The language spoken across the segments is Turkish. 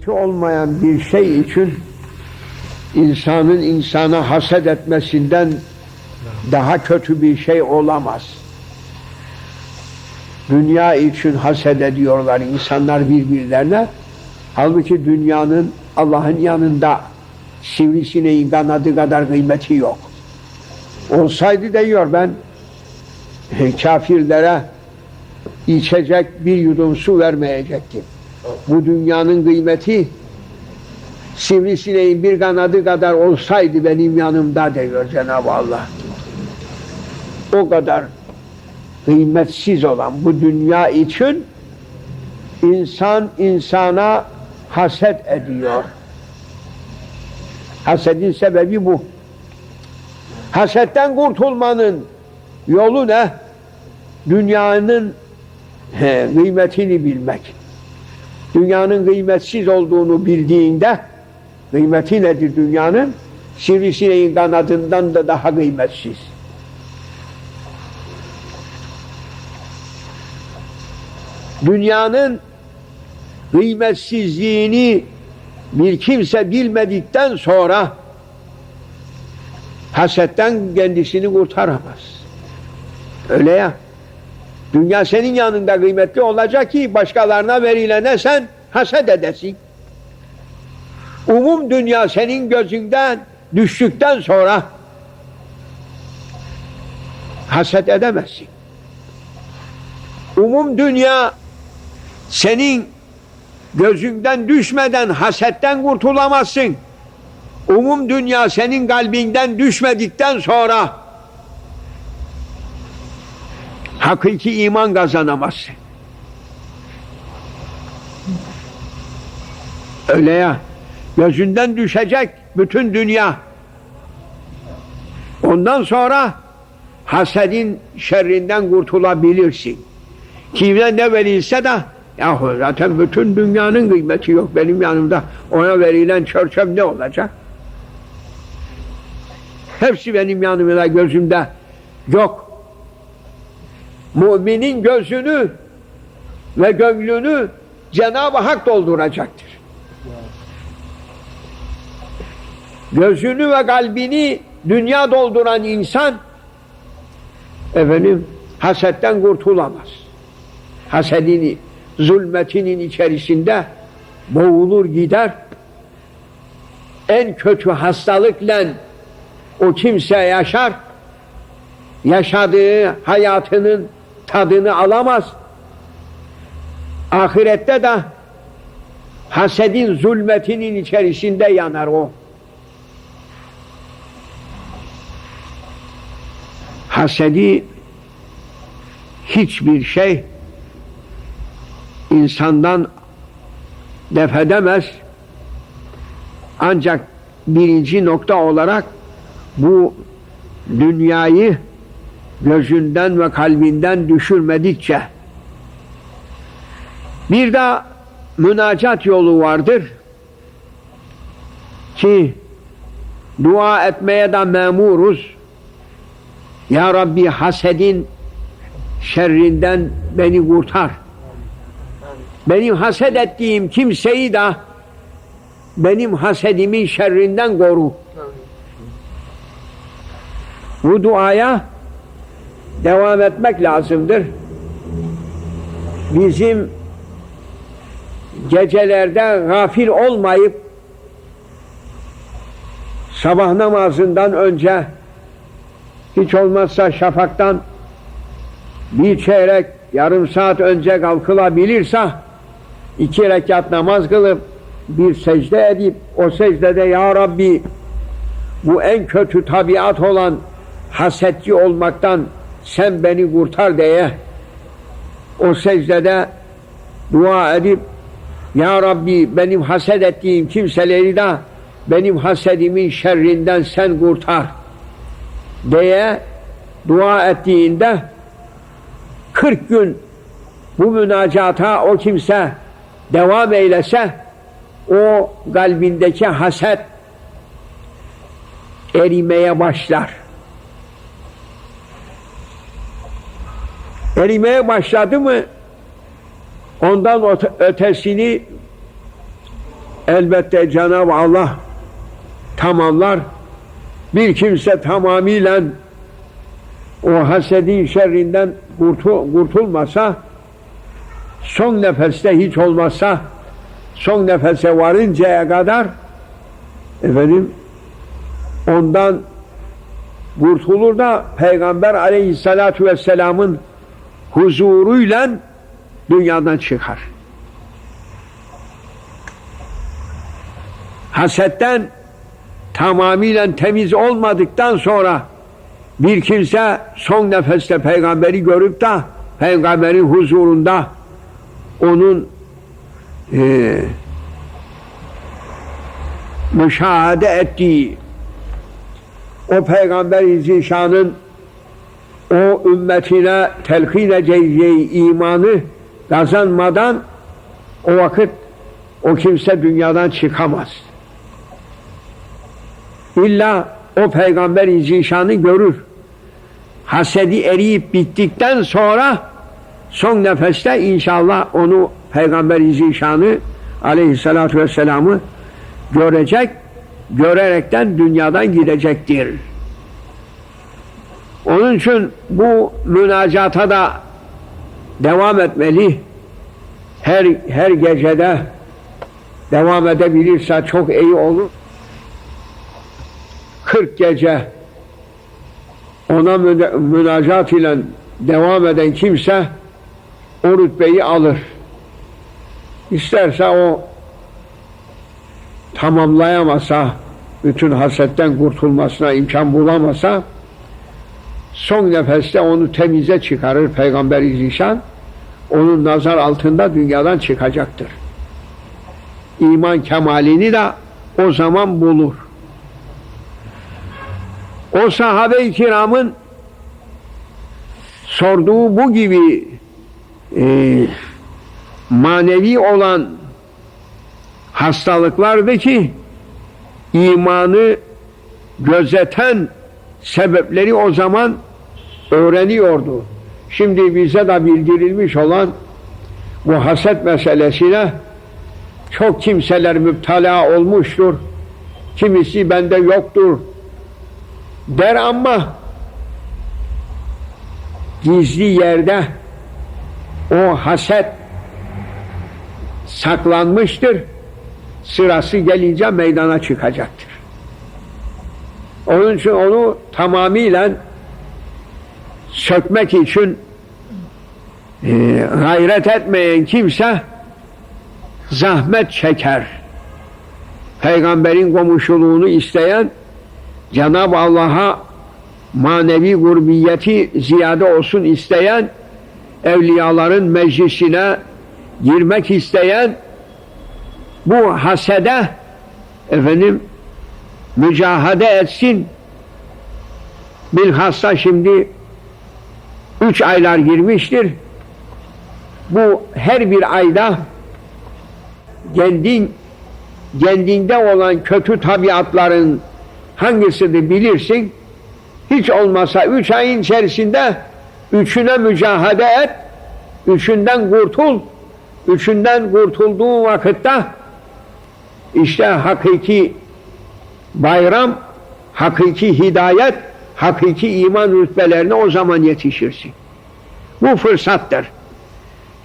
Olmayan bir şey için insanın insana haset etmesinden daha kötü bir şey olamaz. Dünya için haset ediyorlar insanlar birbirlerine. Halbuki dünyanın Allah'ın yanında sivrisineğin kanadı kadar kıymeti yok. Olsaydı diyor ben kafirlere içecek bir yudum su vermeyecektim. Bu dünyanın kıymeti sivrisineğin bir kanadı kadar olsaydı benim yanımda diyor Cenab-ı Allah. O kadar kıymetsiz olan bu dünya için insan insana haset ediyor. Hasedin sebebi bu. Hasetten kurtulmanın yolu ne? Dünyanın kıymetini bilmek. Dünyanın kıymetsiz olduğunu bildiğinde, kıymeti nedir dünyanın? Sivrisineğin kanadından da daha kıymetsiz. Dünyanın kıymetsizliğini bir kimse bilmedikten sonra hasetten kendisini kurtaramaz. Öyle ya. Dünya senin yanında kıymetli olacak ki başkalarına verilene sen haset edesin. Umum dünya senin gözünden düştükten sonra haset edemezsin. Umum dünya senin gözünden düşmeden hasetten kurtulamazsın. Umum dünya senin kalbinden düşmedikten sonra hakiki iman kazanamazsın. Öyle ya. Gözünden düşecek bütün dünya. Ondan sonra hasedin şerrinden kurtulabilirsin. Kime ne verilse de yahu zaten bütün dünyanın kıymeti yok benim yanımda. Ona verilen çörçöp ne olacak? Hepsi benim yanımda, gözümde yok. Müminin gözünü ve gönlünü Cenab-ı Hak dolduracaktır. Gözünü ve kalbini dünya dolduran insan hasetten kurtulamaz. Hasedini, zulmetinin içerisinde boğulur gider. En kötü hastalıkla o kimse yaşar. Yaşadığı hayatının tadını alamaz. Ahirette de hasedin zulmetinin içerisinde yanar o. Hasedi hiçbir şey insandan def edemez. Ancak birinci nokta olarak bu dünyayı gözünden ve kalbinden düşürmedikçe. Bir de münacat yolu vardır ki dua etmeye de memuruz. Ya Rabbi hasedin şerrinden beni kurtar. Benim haset ettiğim kimseyi de benim hasedimin şerrinden koru. Bu duaya devam etmek lazımdır. Bizim gecelerde gafil olmayıp sabah namazından önce hiç olmazsa şafaktan bir çeyrek yarım saat önce kalkılabilirse 2 rekat namaz kılıp bir secde edip o secdede Ya Rabbi bu en kötü tabiat olan hasetçi olmaktan sen beni kurtar diye o secdede dua edip Ya Rabbi benim haset ettiğim kimseleri de benim hasedimin şerrinden sen kurtar diye dua ettiğinde 40 gün bu münacata o kimse devam eylese o kalbindeki haset erimeye başlar. Erimeye başladı mı ondan ötesini elbette Cenab-ı Allah tamamlar. Bir kimse tamamıyla o hasedin şerrinden kurtulmasa, son nefeste hiç olmazsa son nefese varıncaya kadar ondan kurtulur da Peygamber aleyhissalatu vesselamın huzuruyla dünyadan çıkar. Hasetten tamamıyla temiz olmadıktan sonra bir kimse son nefeste peygamberi görüp de peygamberin huzurunda onun müşahede ettiği o Peygamber-i Zişan'ın o ümmetine telkin edeceği imanı kazanmadan o vakit o kimse dünyadan çıkamaz. İlla o Peygamber-i Zişan'ı görür. Hasedi eriyip bittikten sonra son nefeste inşallah onu Peygamber-i Zişan'ı aleyhissalatu vesselam'ı görecek, görerekten dünyadan gidecektir. Onun için bu münacata da devam etmeli. Her gecede devam edebilirse çok iyi olur. 40 gece ona münacat ile devam eden kimse o rütbeyi alır. İsterse o tamamlayamasa, bütün hasetten kurtulmasına imkan bulamasa, son nefeste onu temize çıkarır Peygamber-i Zişan, onun nazar altında dünyadan çıkacaktır. İman kemalini de o zaman bulur. O sahabe-i kiramın sorduğu bu gibi manevi olan hastalıklardı ki imanı gözeten sebepleri o zaman öğreniyordu. Şimdi bize de bildirilmiş olan bu haset meselesine çok kimseler müptela olmuştur. Kimisi bende yoktur der ama gizli yerde o haset saklanmıştır. Sırası gelince meydana çıkacaktır. Onun için onu tamamıyla sökmek için gayret etmeyen kimse zahmet çeker. Peygamberin komşuluğunu isteyen, Cenab-ı Allah'a manevi gurbiyeti ziyade olsun isteyen, evliyaların meclisine girmek isteyen bu hasede mücahede etsin. Bilhassa şimdi 3 aylar girmiştir. Bu her bir ayda kendinde olan kötü tabiatların hangisini bilirsin, hiç olmasa 3 ayın içerisinde 3'üne mücahede et, 3'ünden kurtul. 3'ünden kurtulduğun vakitte işte hakiki bayram, hakiki hidayet, hakiki iman rütbelerine o zaman yetişirsin. Bu fırsattır.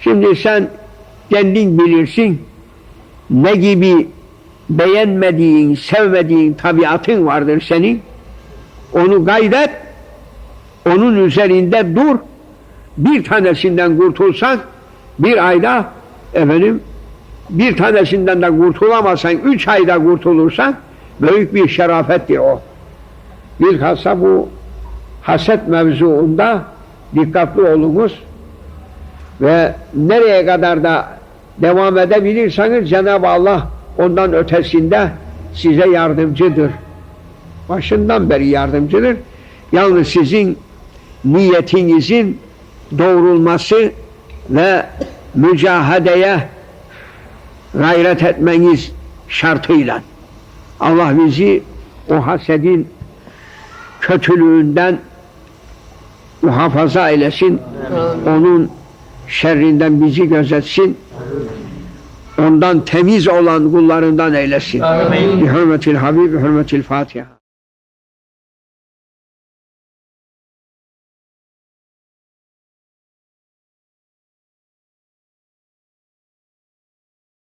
Şimdi sen kendin bilirsin ne gibi beğenmediğin, sevmediğin tabiatın vardır senin. Onu kaydet, onun üzerinde dur. Bir tanesinden kurtulsan bir ayda bir tanesinden de kurtulamazsan 3 ayda kurtulursan büyük bir şerafettir o. Bilhassa bu haset mevzuunda dikkatli olunuz ve nereye kadar da devam edebilirseniz Cenab-ı Allah ondan ötesinde size yardımcıdır. Başından beri yardımcıdır. Yalnız sizin niyetinizin doğrulması ve mücahedeye gayret etmeniz şartıyla Allah bizi o hasedin kötülüğünden muhafaza eylesin. Onun şerrinden bizi gözetsin. ondan temiz olan kullarından eylesin. Amin. Bi hürmetil Habib, bi hürmetil Fatiha.